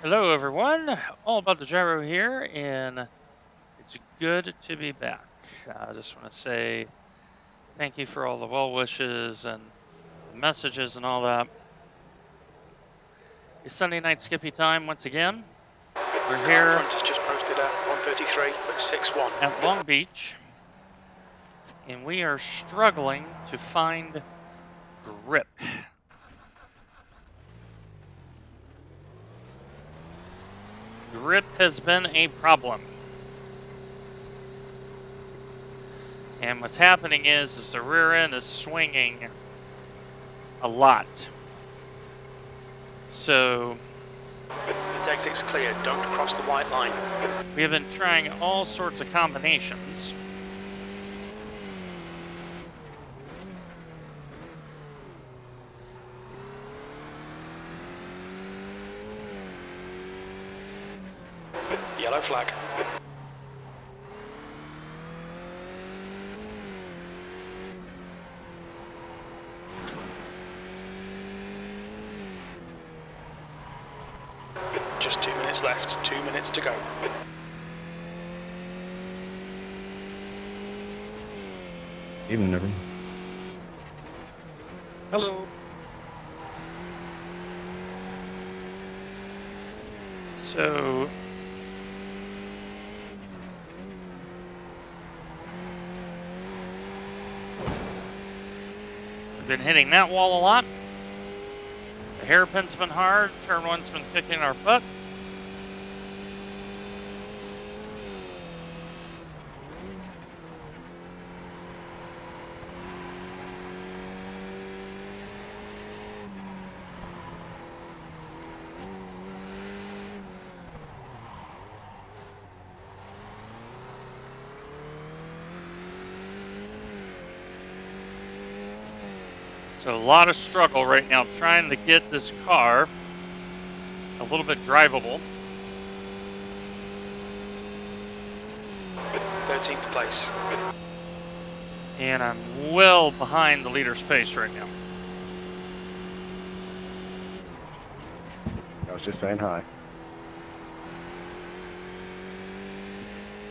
Hello, everyone. All about the gyro here, and it's good to be back. I just want to say thank you for all the well wishes and the messages and all that. It's Sunday Night Skippy time once again. We're Car here in front is just posted at 133, but 6-1. at Long Beach, and we are struggling to find grip. Grip has been a problem. And what's happening is the rear end is swinging a lot. So The exit's clear, don't cross the white line. we have been trying all sorts of combinations. Yellow flag. Just 2 minutes left, 2 minutes to go. Evening, everyone. Hello. So we've been hitting that wall a lot. The hairpin's been hard. Turn one's been kicking our butt. So a lot of struggle right now trying to get this car a little bit drivable. 13th place. And I'm well behind the leader's pace right now. I was just saying hi.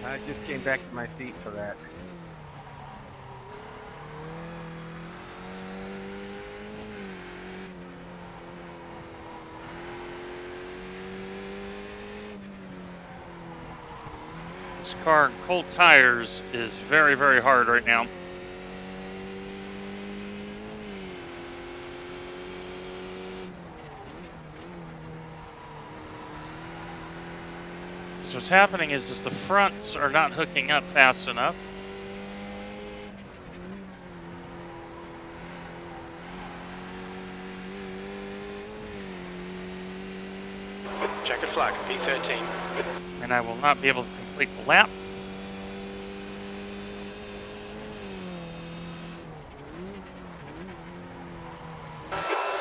I just came back to my seat for that. This car in cold tires is very, very hard right now. So what's happening is the fronts are not hooking up fast enough. Checkered flag, P13. And I will not be able to complete the lap.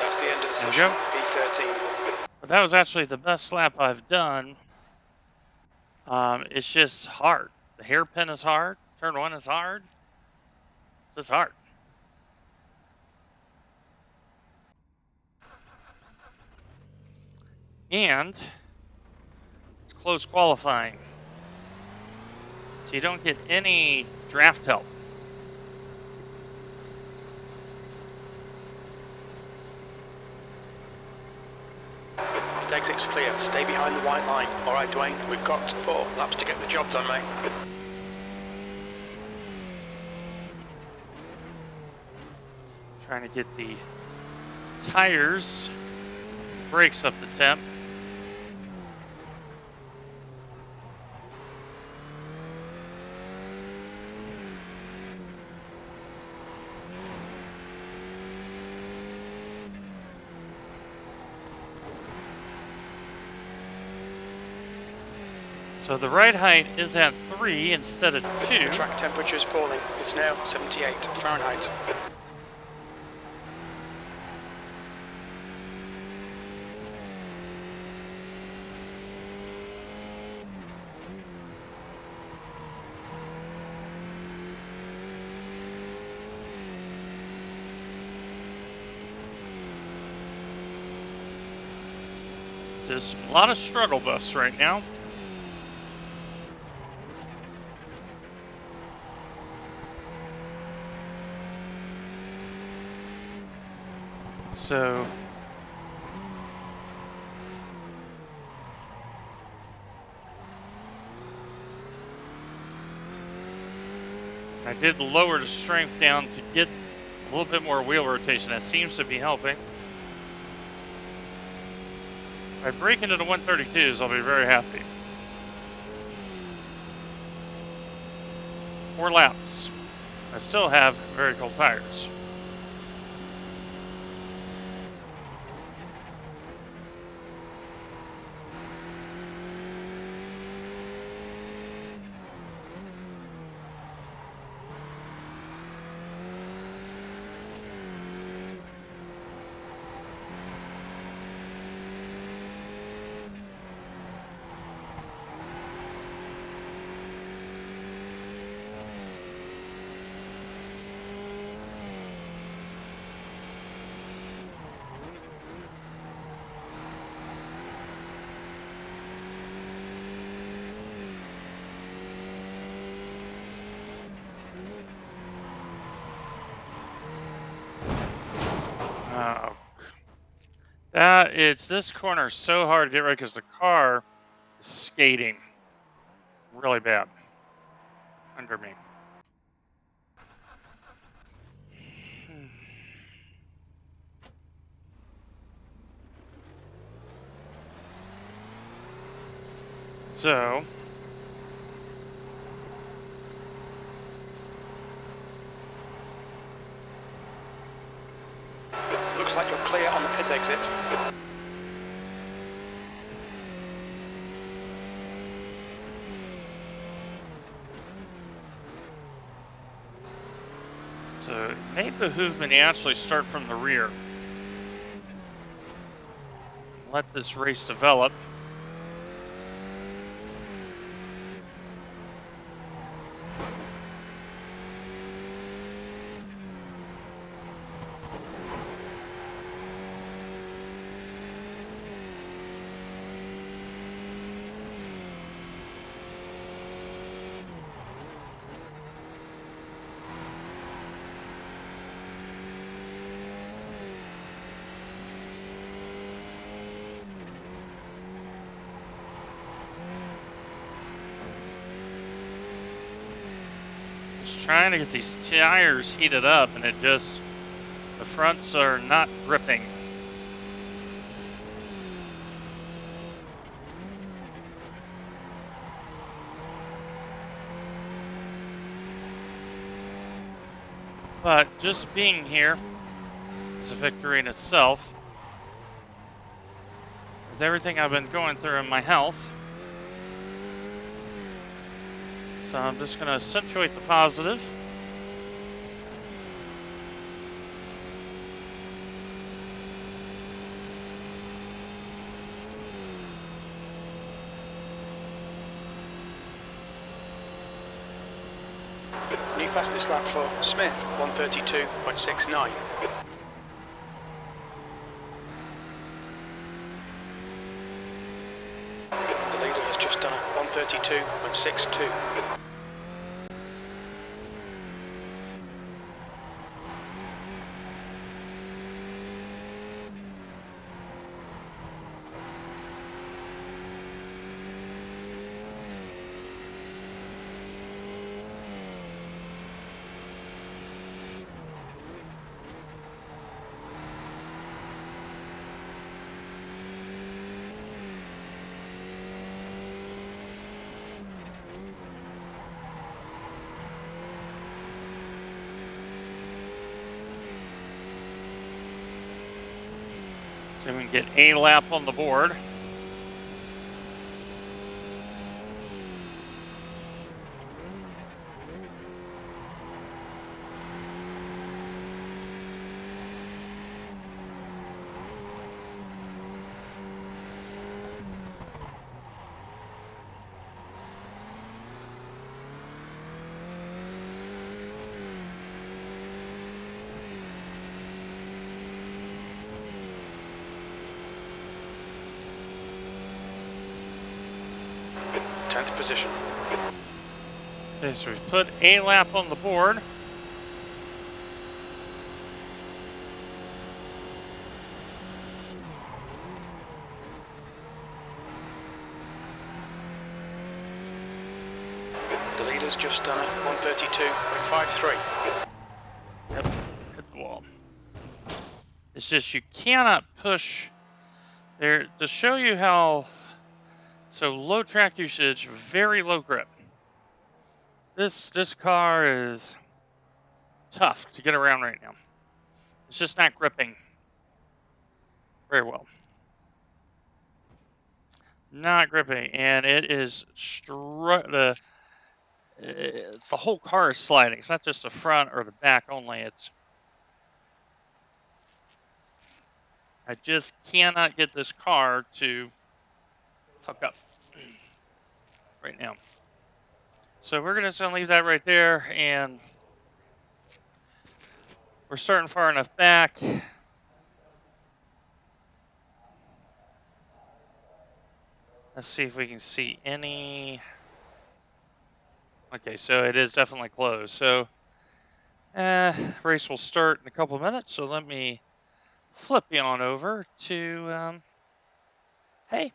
That's the end of the There we session, go. P13. But that was actually the best lap I've done. It's just hard. The hairpin is hard. Turn one is hard. It's hard. And it's close qualifying. So you don't get any draft help. The exit's clear, stay behind the white line. Alright Dwayne, we've got 4 laps to get the job done, mate. Trying to get the tires, brakes up to temp. So the ride height is at 3 instead of 2. The track temperature is falling. It's now 78 Fahrenheit. Just a lot of struggle bus right now. So I did lower the strength down to get a little bit more wheel rotation. That seems to be helping. If I break into the 132s, I'll be very happy. 4 laps. I still have very cold tires. This corner is so hard to get right because the car is skating really bad under me. So Looks like you're clear on the pit exit. So it may behoove me to actually start from the rear. Let this race develop. Trying to get these tires heated up, and the fronts are not gripping. But just being here is a victory in itself. With everything I've been going through in my health. So I'm just going to accentuate the positive. New fastest lap for Smith, 132.69. The leader has just done a 132.62. So we can get a lap on the board. position. Okay, so we've put a lap on the board. The leader's just done a 132.53. Yep, hit the wall. It's just you cannot push there to show you how. So low track usage, very low grip. This car is tough to get around right now. It's just not gripping very well. Not gripping, and it is the whole car is sliding. It's not just the front or the back only. I just cannot get this car to hook up right now. So we're just gonna leave that right there, and we're starting far enough back. Let's see if we can see any. Okay, so it is definitely closed. So race will start in a couple of minutes. So let me flip you on over to hey.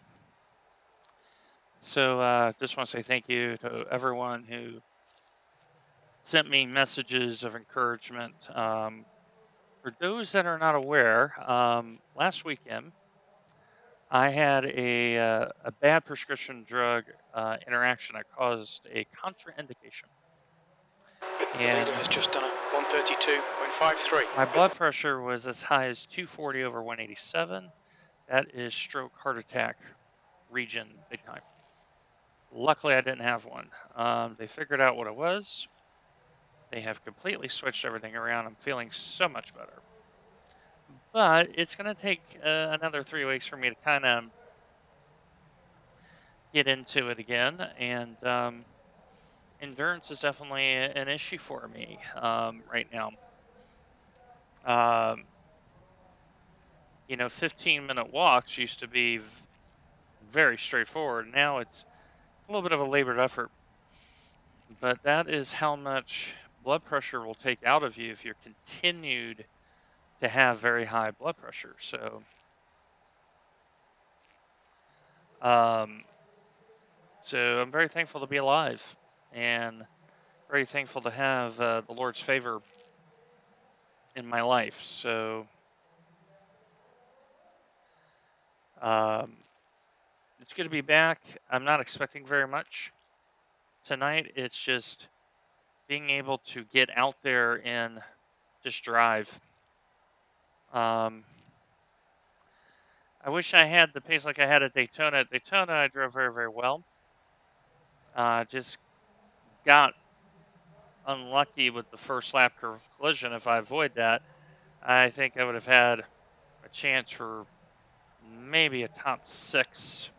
So just want to say thank you to everyone who sent me messages of encouragement. For those that are not aware, last weekend I had a bad prescription drug interaction that caused a contraindication. The leader has just done a 132.53. My blood pressure was as high as 240 over 187. That is stroke, heart attack region, big time. Luckily, I didn't have one. They figured out what it was. They have completely switched everything around. I'm feeling so much better. But it's going to take another 3 weeks for me to kind of get into it again. And endurance is definitely an issue for me right now. 15-minute walks used to be very straightforward. Now it's a little bit of a labored effort. But that is how much blood pressure will take out of you if you're continued to have very high blood pressure. So, so I'm very thankful to be alive, and very thankful to have the Lord's favor in my life. So, it's good to be back. I'm not expecting very much tonight. It's just being able to get out there and just drive. I wish I had the pace like I had at Daytona. At Daytona, I drove very, very well. Just got unlucky with the first lap collision. If I avoid that, I think I would have had a chance for maybe a top 6,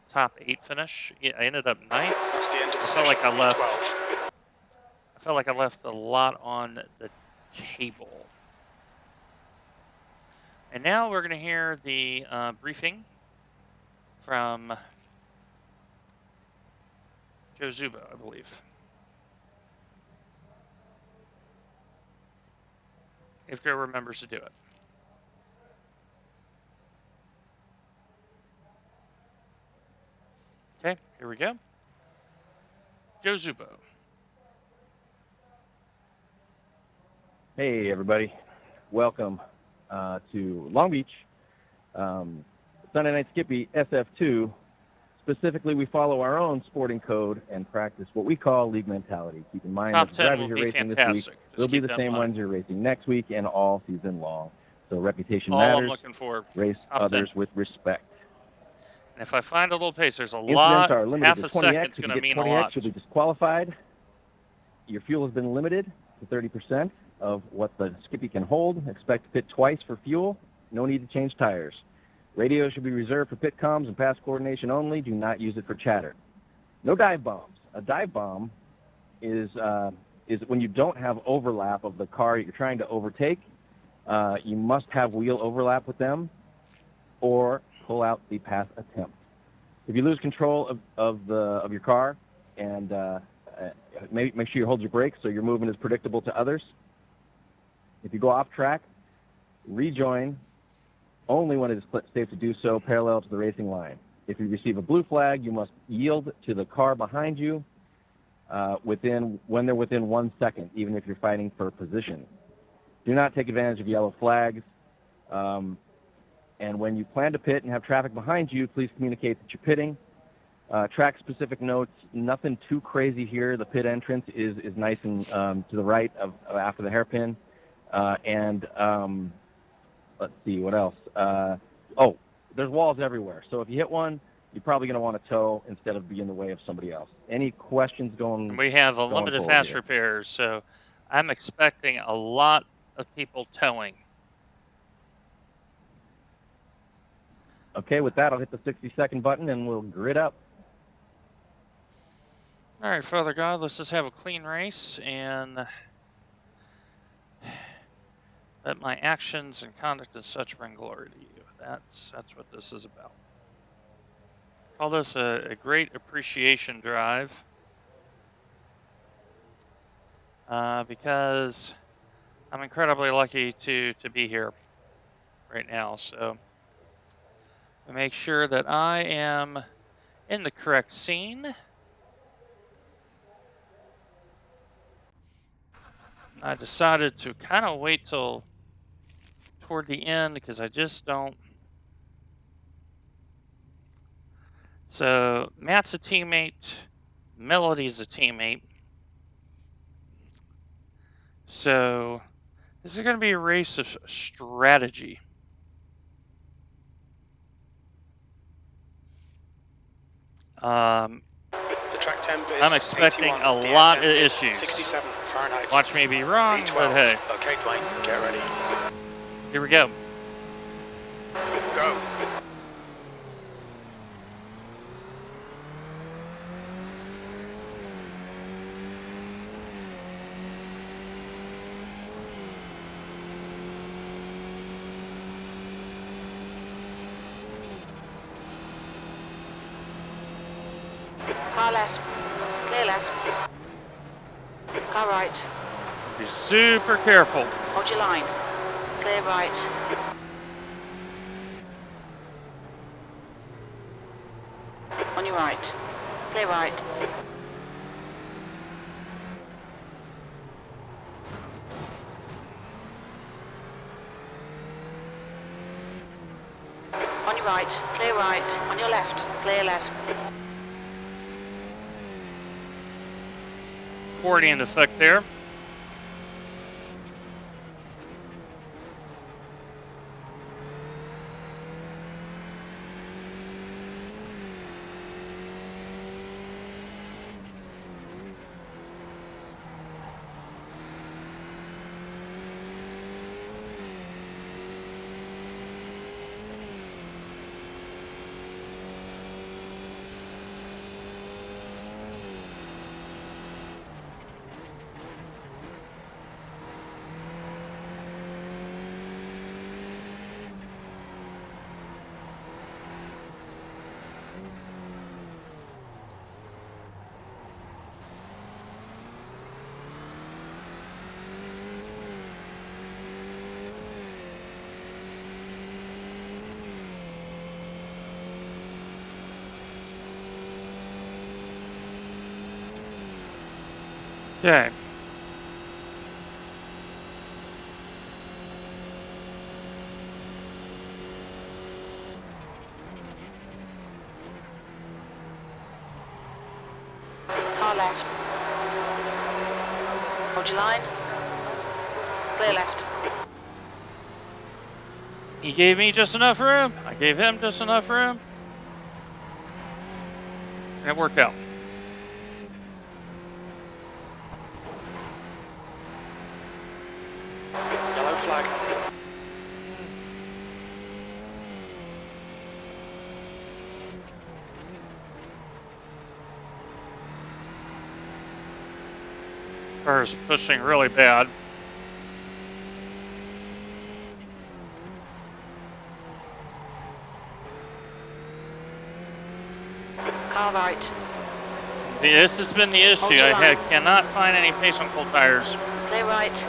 top 8 finish. I ended up 9th. That's the end of the I felt like I left. 12. I felt like I left a lot on the table. And now we're going to hear the briefing from Joe Zuba, I believe. If Joe remembers to do it. Okay, here we go. Joe Zuba. Hey, everybody. Welcome to Long Beach, Sunday Night Skippy SF2. Specifically, we follow our own sporting code and practice what we call league mentality. Keep in mind Top that the 10 drivers will you're be racing fantastic. this week Just will be keep the that same in mind. ones you're racing next week and all season long. So reputation All matters. I'm looking for. Race Top others 10. with respect. And if I find a little pace, there's a Incidents lot. are limited Half to a 20x. second's If going you to get mean a 20x, lot. you'll be disqualified. Your fuel has been limited to 30% of what the Skippy can hold. Expect to pit twice for fuel. No need to change tires. Radio should be reserved for pit comms and pass coordination only. Do not use it for chatter. No dive bombs. A dive bomb is when you don't have overlap of the car you're trying to overtake. You must have wheel overlap with them or pull out the pass attempt. If you lose control of your car, and make sure you hold your brakes so your movement is predictable to others. If you go off track, rejoin only when it is safe to do so, parallel to the racing line. If you receive a blue flag, you must yield to the car behind you when they're within 1 second, even if you're fighting for position. Do not take advantage of yellow flags. And when you plan to pit and have traffic behind you, please communicate that you're pitting. Track-specific notes, nothing too crazy here. The pit entrance is nice and to the right of after the hairpin. Let's see, what else? There's walls everywhere. So if you hit one, you're probably going to want to tow instead of be in the way of somebody else. Any questions going? We have a limited fast here? repairs, so I'm expecting a lot of people towing. Okay, with that, I'll hit the 60-second button and we'll grid up. All right, Father God, let's just have a clean race and let my actions and conduct and such bring glory to you. That's what this is about. Call this a great appreciation drive because I'm incredibly lucky to be here right now. So I make sure that I am in the correct scene. I decided to kind of wait till toward the end because I just don't. So Matt's a teammate, Melody's a teammate. So this is going to be a race of strategy. The track temp is I'm expecting 81. a The lot of air temp is issues. 67 Fahrenheit. Watch me be wrong, V12. but hey, Okay, Dwayne, get ready. here we go. Go. Car left. Clear left. Car right. Be super careful. Hold your line. Clear right. On your right. Clear right. On your right. Clear right. On your left. Clear left. 40 in effect there. Okay. Car left. Hold your line. Clear left. He gave me just enough room. I gave him just enough room. And it worked out. Yellow flag. Car's pushing really bad. Car right. This has been the issue. Hold your line. Cannot find any pace on cold tires. Clear right.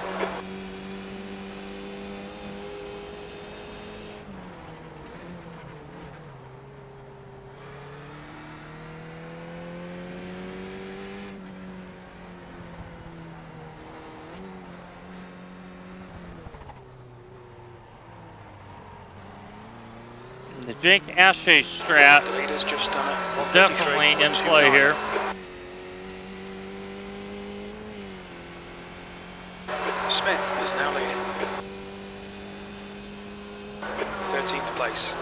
The Jake Ashe strat The leader's just done it. is definitely in play here. Smith is now leading. 13th place.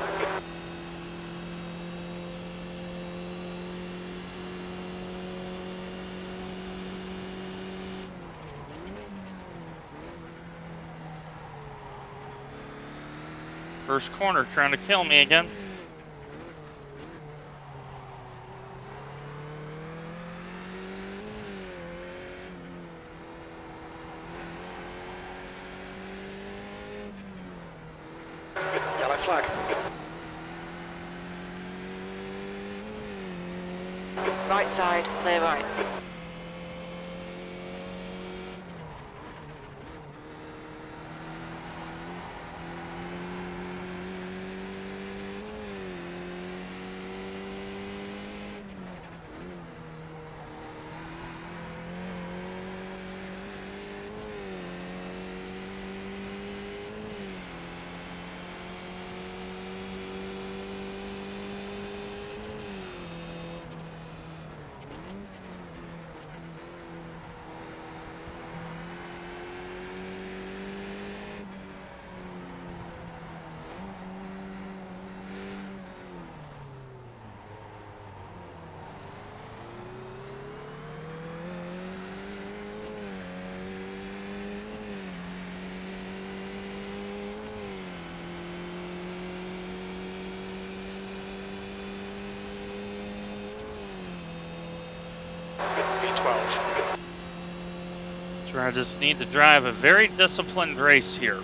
First corner trying to kill me again. Yellow flag. Right side. Clear right. V12. So I just need to drive a very disciplined race here.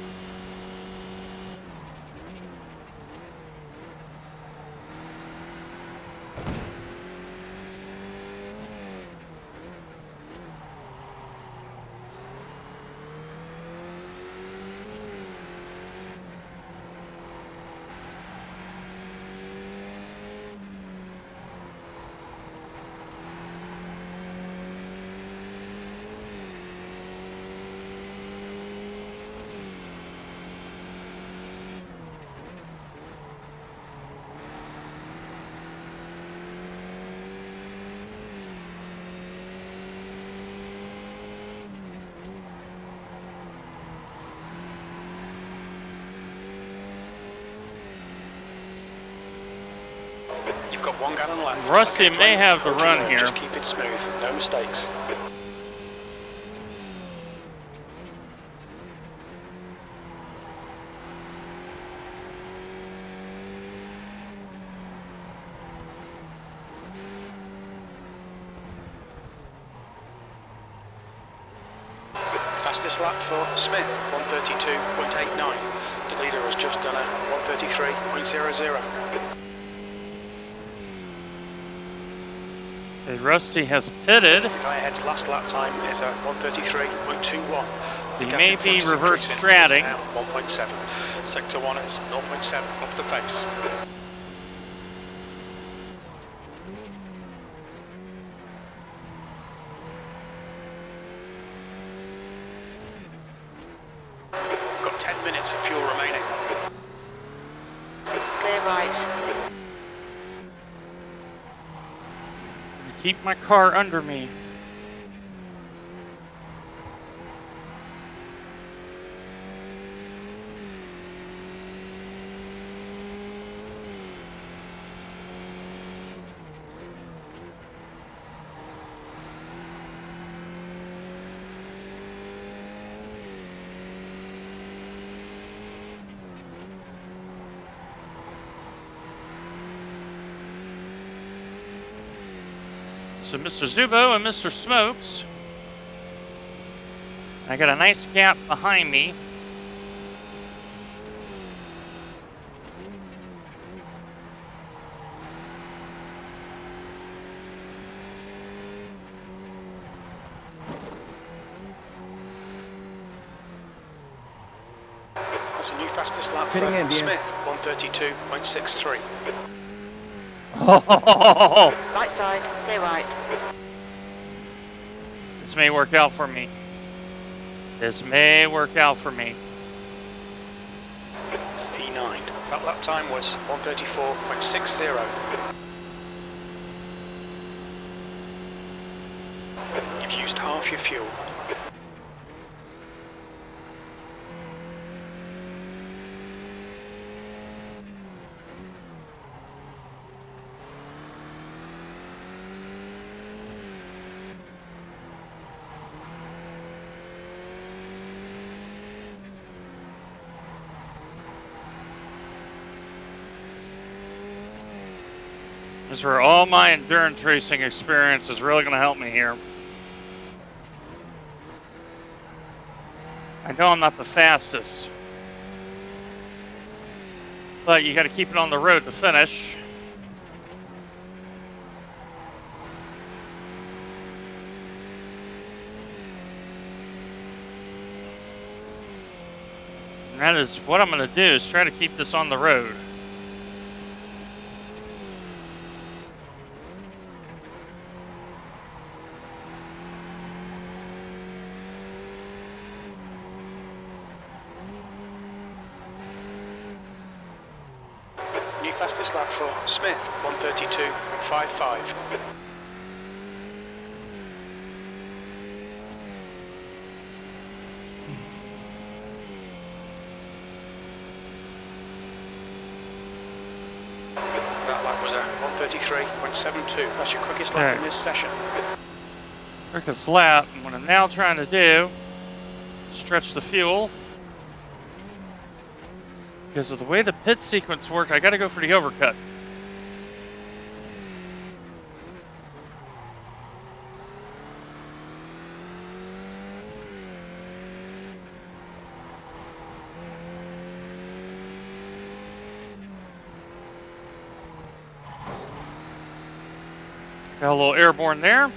You've got 1 gallon left. Rusty Okay, may have the hold your run nerve, here. Just keep it smooth, no mistakes. Fastest lap for Smith, 132.89. The leader has just done a 133.00. Okay, Rusty has pitted. The guy ahead's last lap time is at 133.21. He may be reverse stratting. 1.7. Sector 1 is 0.7 off the pace. Got 10 minutes of fuel remaining. Clear right. Keep my car under me. So Mr. Zubo and Mr. Smokes. I got a nice gap behind me. That's a new fastest lap for Pitting in, Dean. Smith, 132.63. Oh, Right side, clear right. this may work out for me. This may work out for me. P9. That lap time was 134.60. You've used half your fuel. This is where all my endurance racing experience is really going to help me here. I know I'm not the fastest, but you got to keep it on the road to finish. And that is what I'm going to do, is try to keep this on the road. New fastest lap for Smith, 132.55. That lap was a 133.72. That's your quickest lap in this session. Quickest lap. And what I'm now trying to do, stretch the fuel. Because of the way the pit sequence worked, I got to go for the overcut. Got a little airborne there.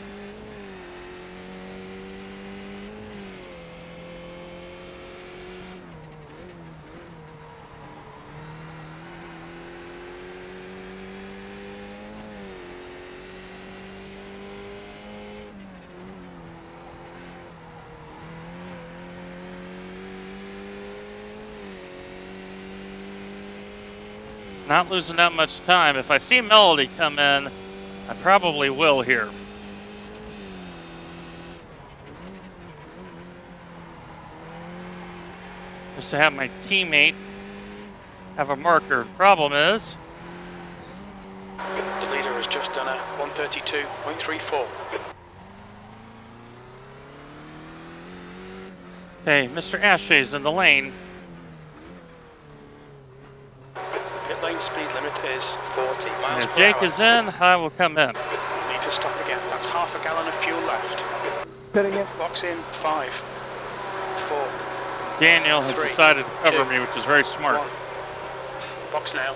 Not losing that much time. If I see Melody come in, I probably will here. Just to have my teammate have a marker. Problem is, The leader has just done a 132.34. hey, Mr. Ashay's in the lane. Pit lane speed limit is 40 And miles if per Jake hour. is in, I will come in. Need to stop again. That's half a gallon of fuel left. Pitting in. Box in 5, 4, Daniel has 3, decided to cover 2, me, which is very smart. 1. Box now.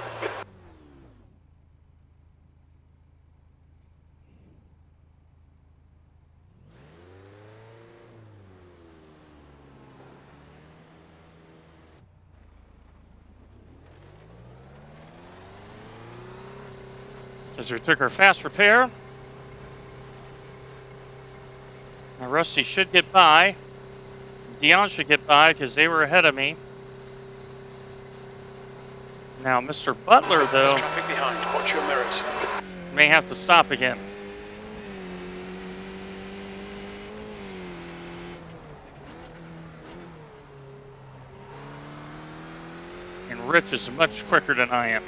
As we took our fast repair. Now Rusty should get by. Dion should get by because they were ahead of me. Now Mr. Butler, though, Traffic behind. Watch your mirrors. may have to stop again. And Rich is much quicker than I am.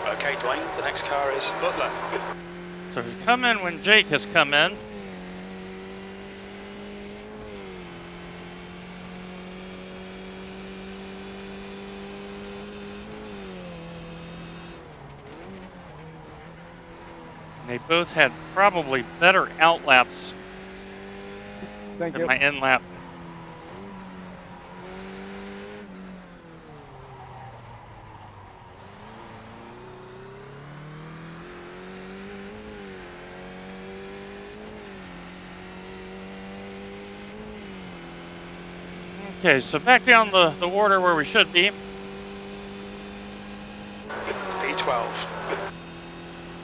Okay, Dwayne, the next car is Butler. So if you come in when Jake has come in, They both had probably better outlaps Thank than you. my in lap. Okay, so back down the water where we should be. V12.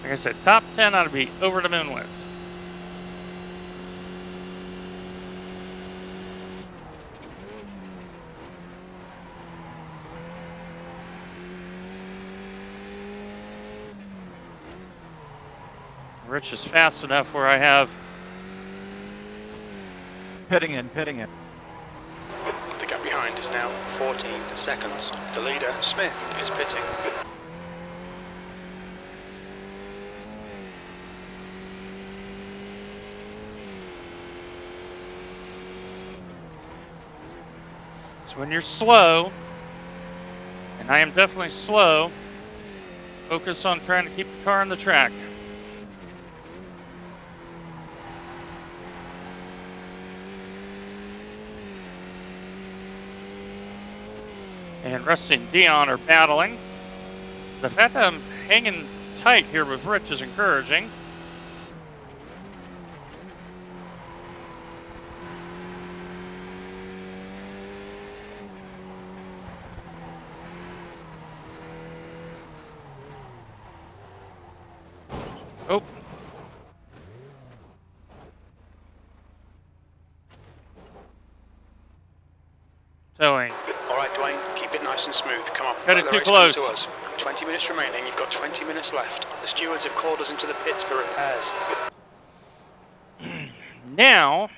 Like I said, top 10 ought to be over the moon with. Rich is fast enough where I have Pitting in, pitting in. The gap behind is now 14 seconds. The leader, Smith, is pitting. So when you're slow, and I am definitely slow, focus on trying to keep the car on the track. And Rusty and Dion are battling. The fact that I'm hanging tight here with Rich is encouraging. Oh. Towing. All right, Dwayne, keep it nice and smooth. Come on, Headed let the too race close. come to us. 20 minutes remaining. You've got 20 minutes left. The stewards have called us into the pits for repairs. Now,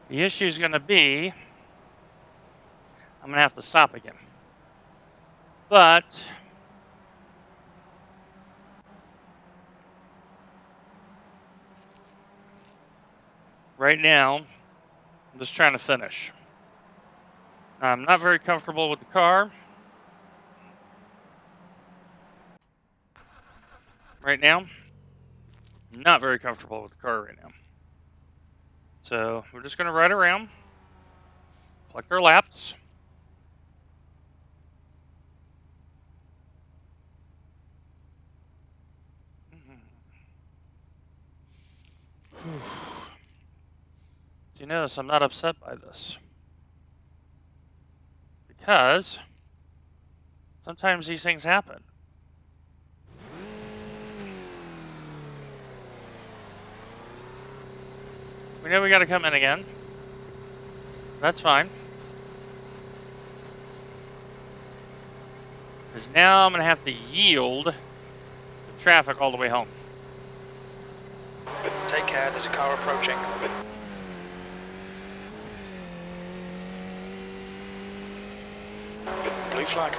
the issue is going to be, I'm going to have to stop again. But right now, I'm just trying to finish. I'm not very comfortable with the car right now. Not very comfortable with the car right now. So we're just going to ride around, collect our laps. Do you notice I'm not upset by this? Because sometimes these things happen. We know we got to come in again. That's fine. Because now I'm going to have to yield the traffic all the way home. Take care, there's a car approaching. Blue flag.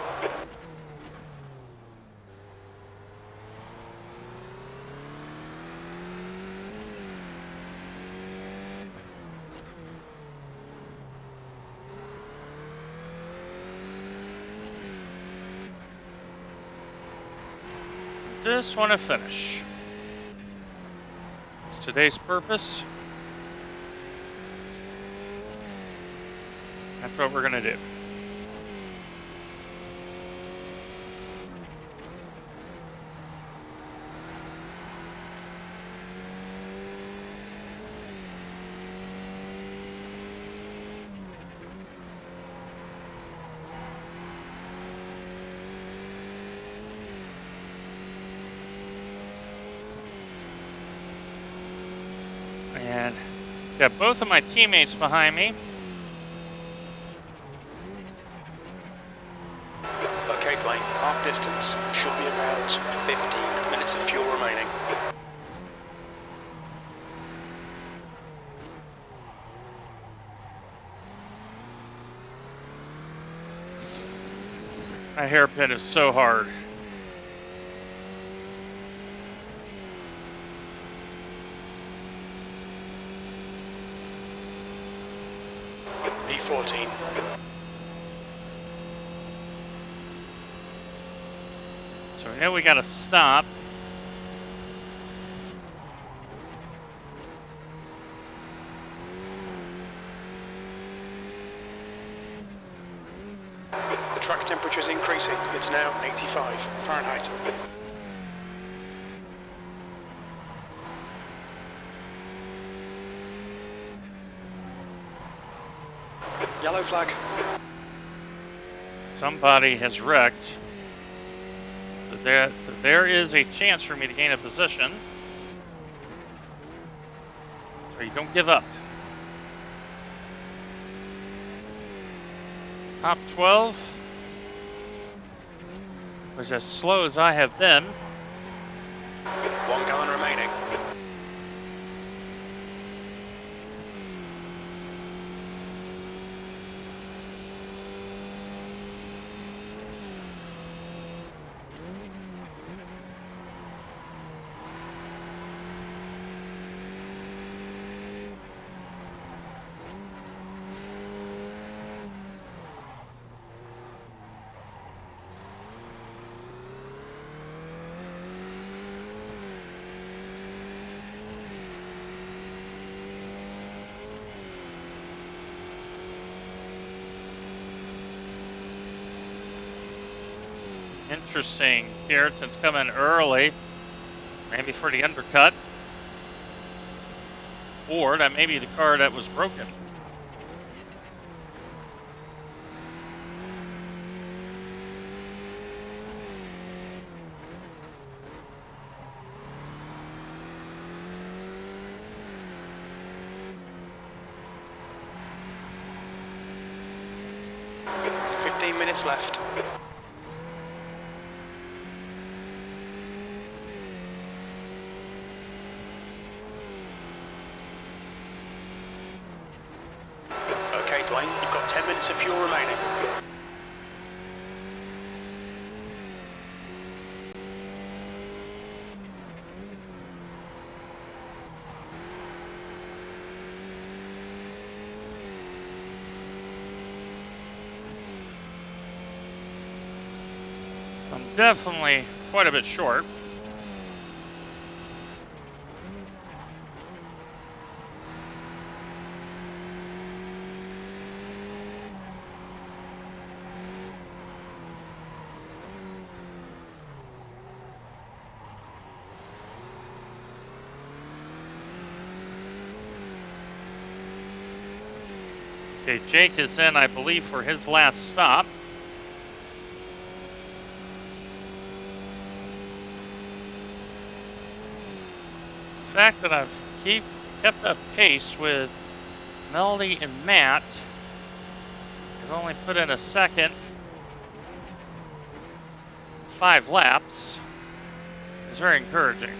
Just want to finish. It's today's purpose. That's what we're going to do. And got both of my teammates behind me. Okay, Dwayne, half distance. Should be about 15 minutes of fuel remaining. That hairpin is so hard. E14. So we know we got to stop. The track temperature is increasing. It's now 85 Fahrenheit. Yellow flag. Somebody has wrecked. There is a chance for me to gain a position. So you don't give up. Top 12 was as slow as I have been. 1 gallon remaining. Interesting. Carrotson's coming early, maybe for the undercut. Or that may be the car that was broken. Minutes left. Okay, Dwayne, you've got 10 minutes of fuel remaining. I'm definitely quite a bit short. Okay, Jake is in, I believe, for his last stop. The fact that I've kept up pace with Melody and Matt, I've only put in a second, 5 laps, is very encouraging.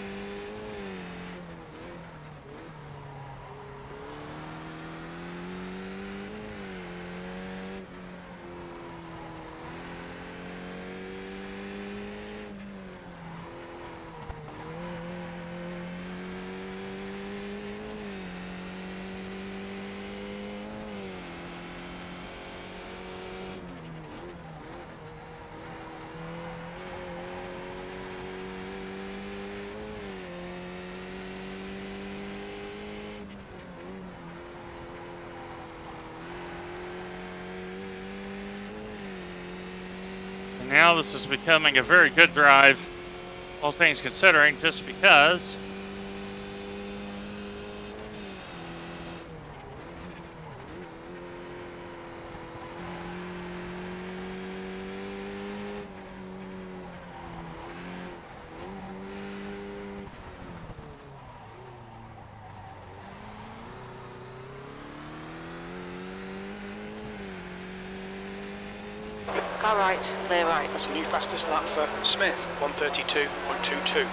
Now this is becoming a very good drive, all things considering, just because Car right, clear right. That's a new fastest lap for Smith, 132.22.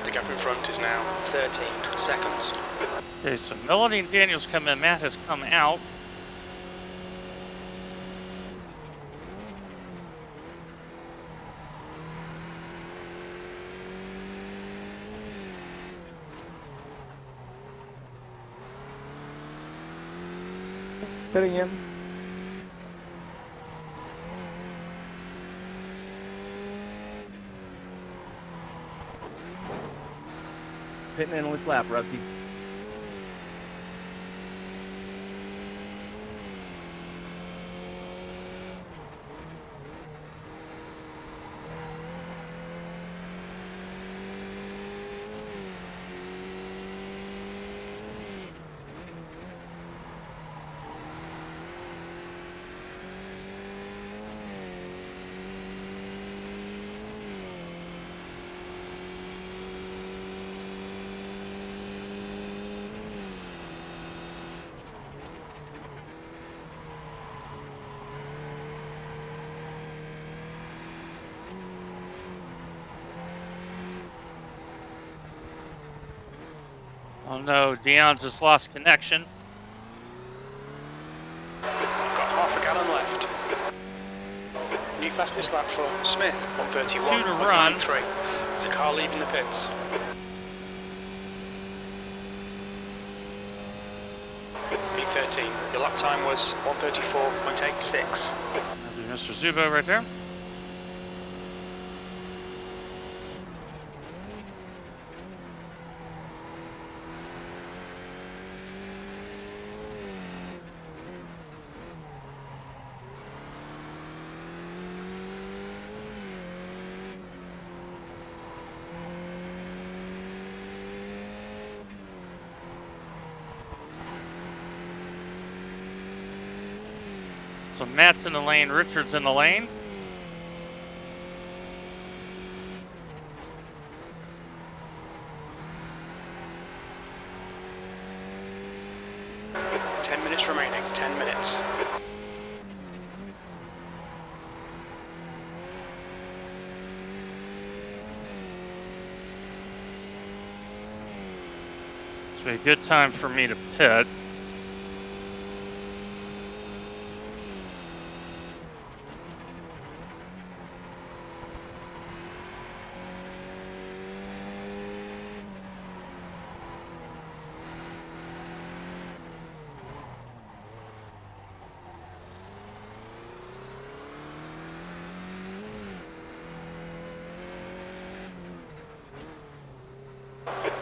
The gap in front is now 13 seconds. okay, so Melody and Daniels come in, Matt has come out. Pitting in. Pitting in with lap, Rusty. Oh no, Dion just lost connection. Got half a gallon left. New fastest lap for Smith, 1:31.93. Two to run. There's a car leaving the pits. B13. Your lap time was 1:34.86. That'd be Mr. Zubo right there. So Matt's in the lane, Richard's in the lane. Minutes remaining, 10 minutes. It's a good time for me to pit.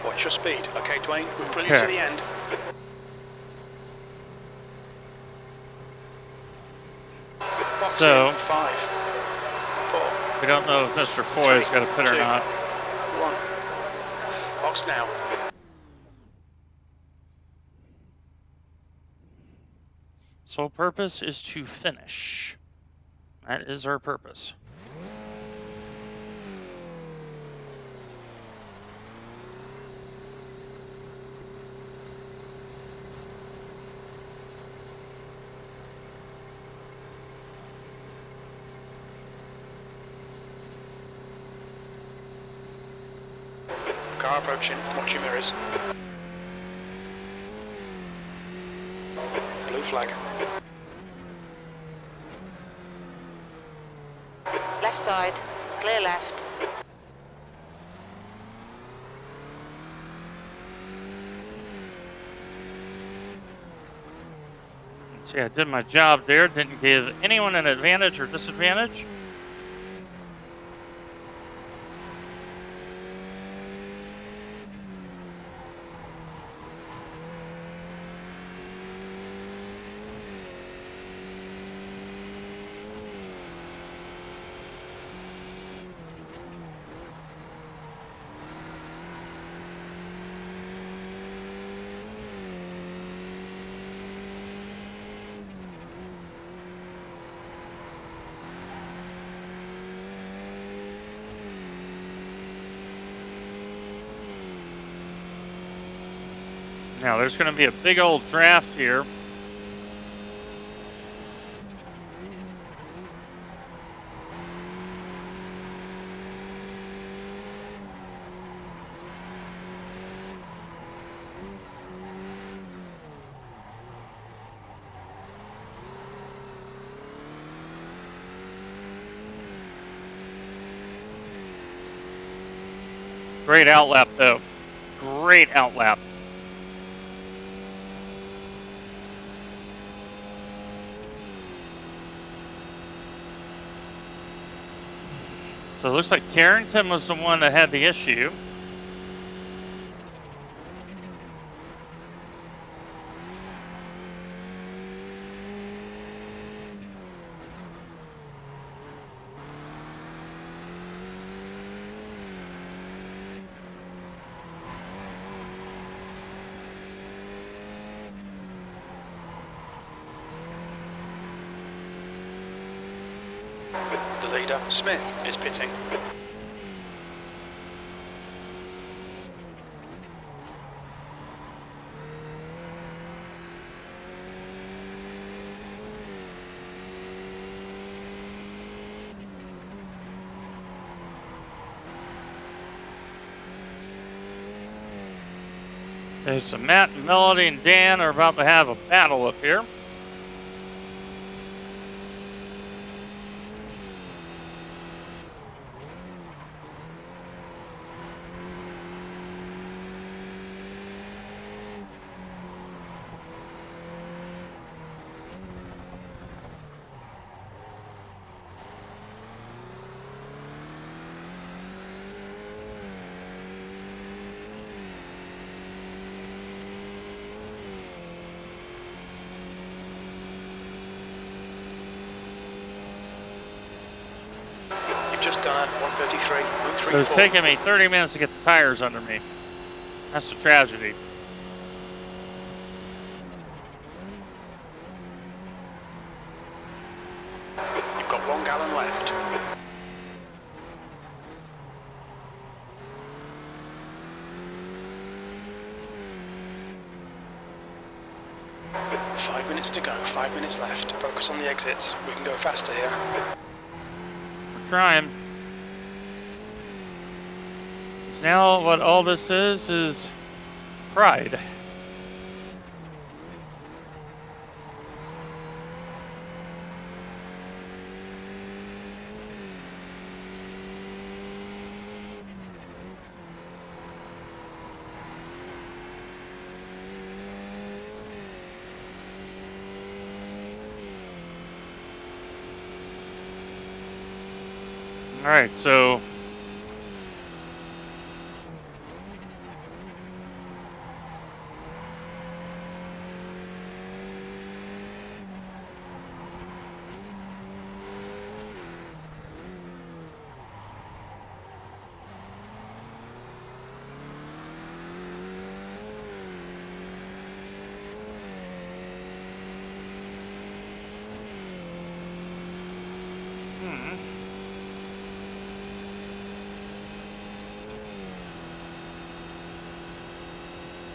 Watch your speed. Okay, Dwayne, we're pulling to the end. Box So, in, 5, 4. We don't know if Mr. Foy's got a pit or not. 1. Box now. Sole purpose is to finish. That is our purpose. Car approaching. Watch your mirrors. Blue flag. Left side. Clear left. See, I did my job there. Didn't give anyone an advantage or disadvantage. Now, there's going to be a big old draft here. Great outlap, though. Great outlap. So it looks like Carrington was the one that had the issue. The leader, Smith, is pitting. Okay, so Matt, Melody, and Dan are about to have a battle up here. Just done at 133, So it's taking me 30 minutes to get the tires under me. That's a tragedy. You've got 1 gallon left. Five minutes to go, 5 minutes left. Focus on the exits. We can go faster here. We're trying. Because now what all this is pride. All right, so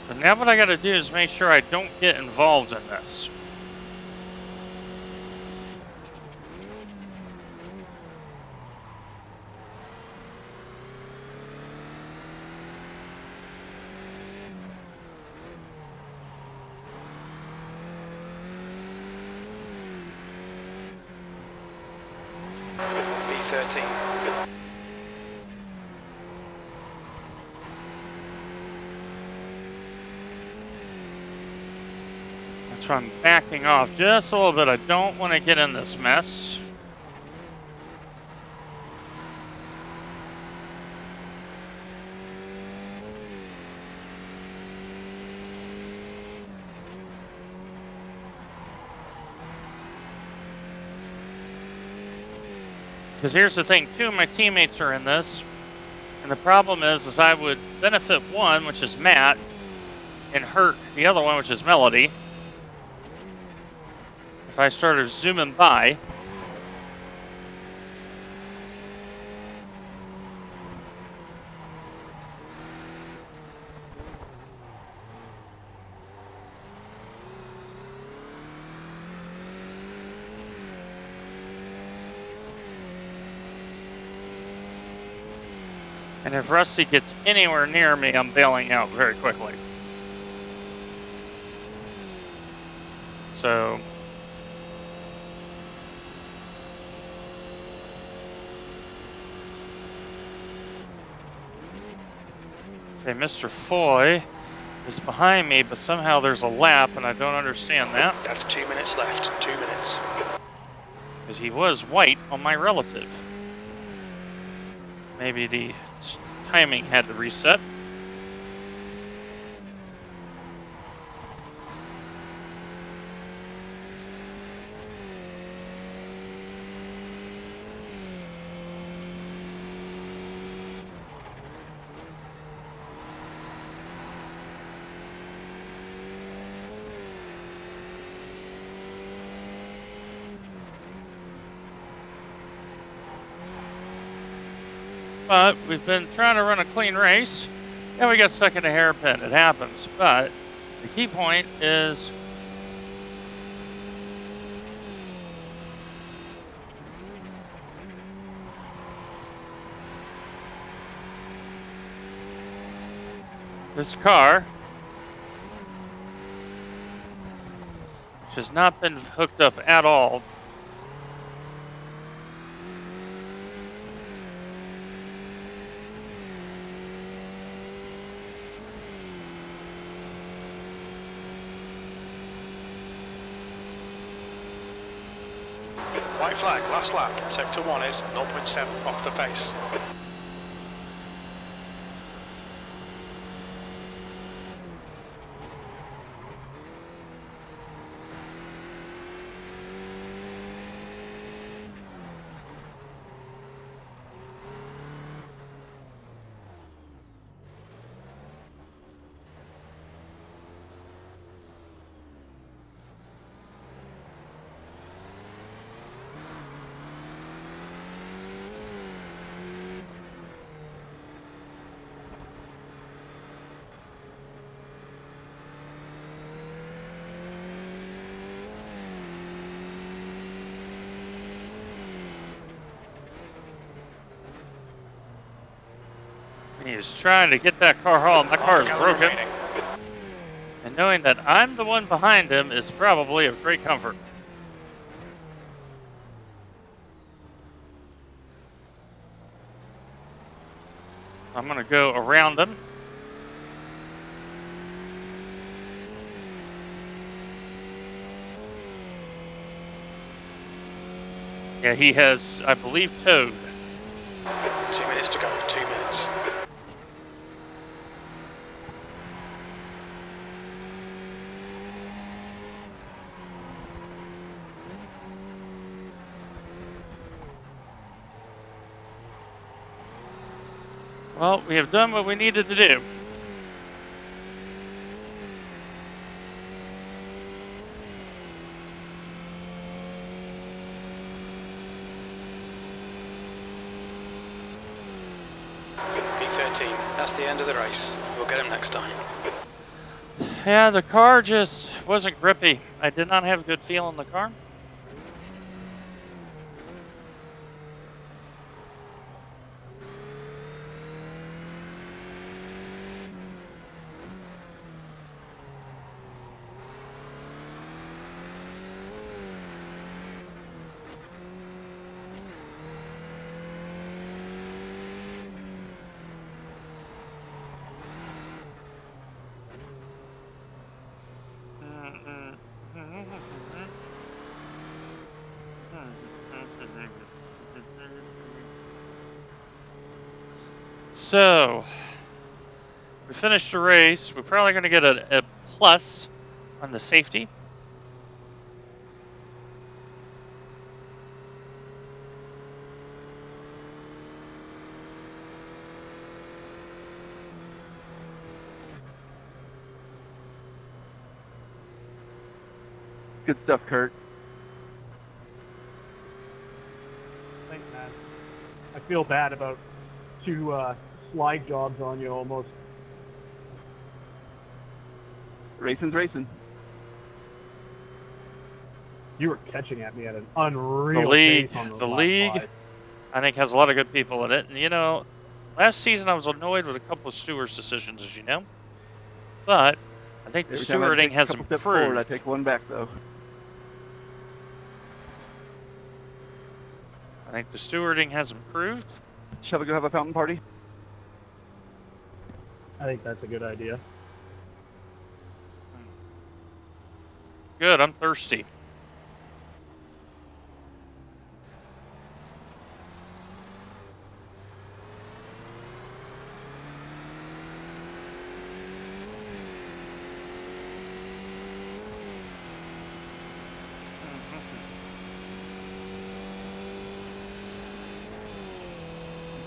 so now what I got to do is make sure I don't get involved in this. B13. So I'm backing off just a little bit. I don't want to get in this mess. Because here's the thing, two of my teammates are in this. And the problem is I would benefit one, which is Matt, and hurt the other one, which is Melody, if I started zooming by. And if Rusty gets anywhere near me, I'm bailing out very quickly. So okay, Mr. Foy is behind me, but somehow there's a lap, and I don't understand that. That's 2 minutes left. 2 minutes. Because he was white on my relative. Maybe the timing had to reset. But we've been trying to run a clean race, and we got stuck in a hairpin. It happens. But the key point is this car has not been hooked up at all. White flag, last lap. Sector 1 is 0.7 off the pace. He's trying to get that car home. That car is Half a gallon broken. remaining. And knowing that I'm the one behind him is probably of great comfort. I'm going to go around him. Yeah, he has, I believe, towed. 2 minutes to go, 2 minutes. Well, we have done what we needed to do. P13, that's the end of the race. We'll get him next time. Yeah, the car just wasn't grippy. I did not have a good feel in the car. So, we finished the race. We're probably going to get a plus on the safety. Good stuff, Kurt. Thanks, man. I feel bad about two slide jobs on you almost. Racing's racing. You were catching at me at an unreal The league, pace on those the last league, five. I think has a lot of good people in it. And you know, last season I was annoyed with a couple of stewards' decisions, as you know. But I think the Every time I stewarding take a has couple steps forward, I improved. take one back, though. I think the stewarding has improved. Shall we go have a fountain party? I think that's a good idea. Good, I'm thirsty.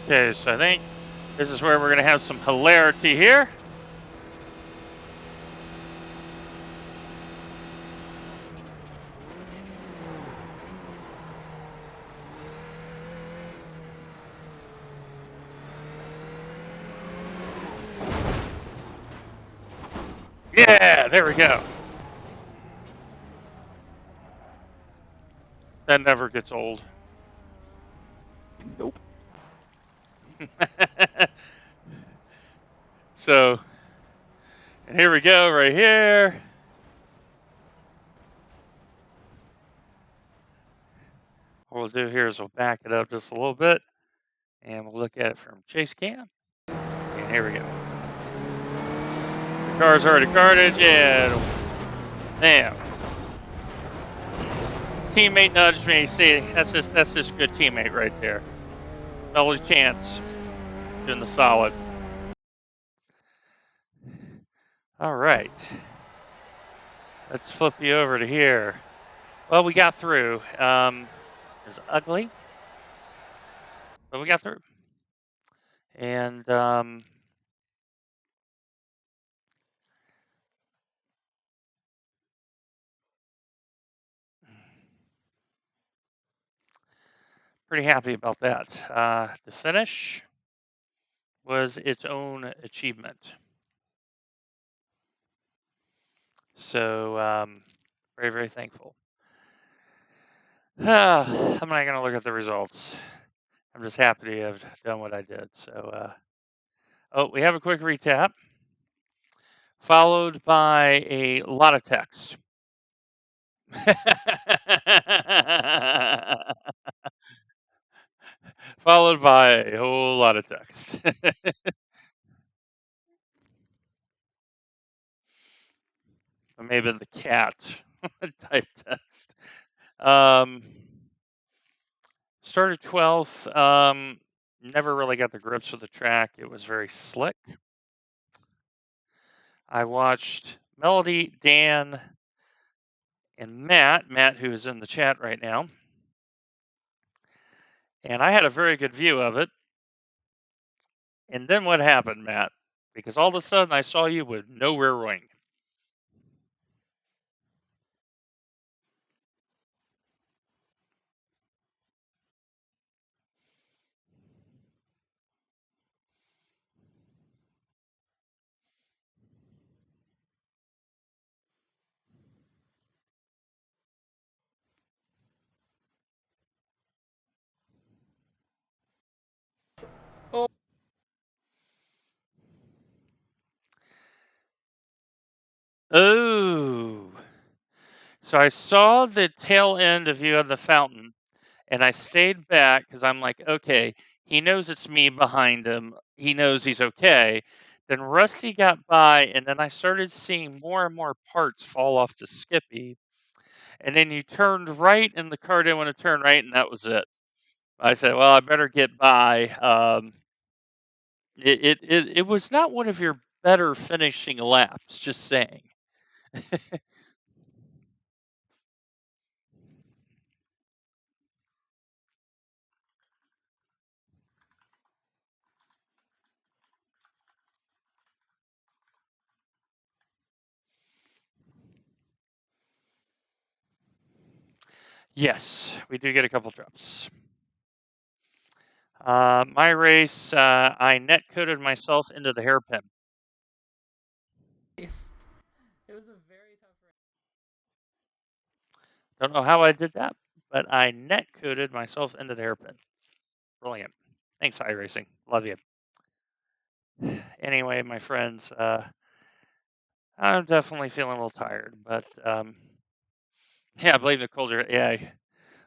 Okay, so I think this is where we're going to have some hilarity here. Yeah, there we go. That never gets old. Nope. So, and here we go, right here. What we'll do here is we'll back it up just a little bit, and we'll look at it from chase cam. And here we go. The car's already carted, and bam. Teammate nudged me. See, that's just good teammate right there. Double chance, doing the solid. All right. Let's flip you over to here. Well, we got through. It was ugly, but we got through. And pretty happy about that. The finish was its own achievement. So very, very thankful. I'm not going to look at the results. I'm just happy to have done what I did. So, we have a quick recap, followed by a lot of text. Followed by a whole lot of text. Maybe the cat type text. Started 12th. Never really got the grips with the track. It was very slick. I watched Melody, Dan, and Matt, who is in the chat right now. And I had a very good view of it. And then what happened, Matt? Because all of a sudden I saw you with no rear wing. Oh. So I saw the tail end of you at the fountain, and I stayed back because I'm like, okay, he knows it's me behind him. He knows he's okay. Then Rusty got by, and then I started seeing more and more parts fall off the Skippy. And then you turned right, and the car didn't want to turn right, and that was it. I said, well, I better get by. It was not one of your better finishing laps, just saying. Yes, we do get a couple drops. My race, I net coded myself into the hairpin. It was a very tough race. Don't know how I did that, but I net coded myself into the hairpin. Brilliant. Thanks, iRacing. Love you. Anyway, my friends, I'm definitely feeling a little tired, but yeah, I blame the colder. Yeah,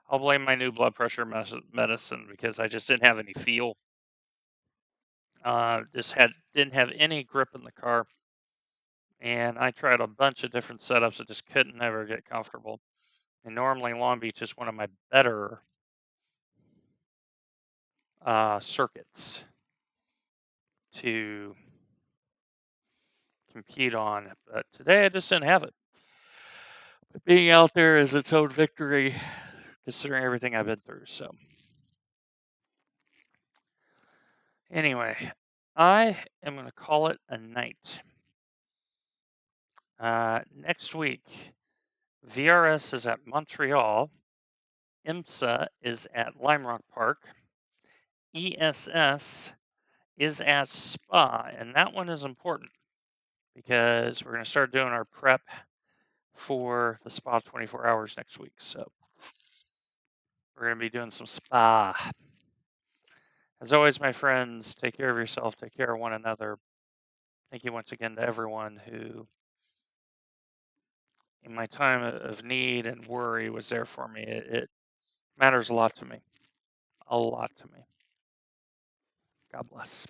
I'll blame my new blood pressure medicine because I just didn't have any feel. Didn't have any grip in the car, and I tried a bunch of different setups. I just couldn't ever get comfortable. And normally Long Beach is one of my better circuits to compete on, but today I just didn't have it. But being out there is its own victory, considering everything I've been through. So, anyway, I am going to call it a night. Next week, VRS is at Montreal. IMSA is at Lime Rock Park. ESS is at Spa, and that one is important because we're going to start doing our prep for the Spa 24 hours next week. So we're going to be doing some Spa. As always, my friends, take care of yourself, take care of one another. Thank you once again to everyone who, in my time of need and worry, was there for me. It Matters a lot to me. A lot to me. God bless.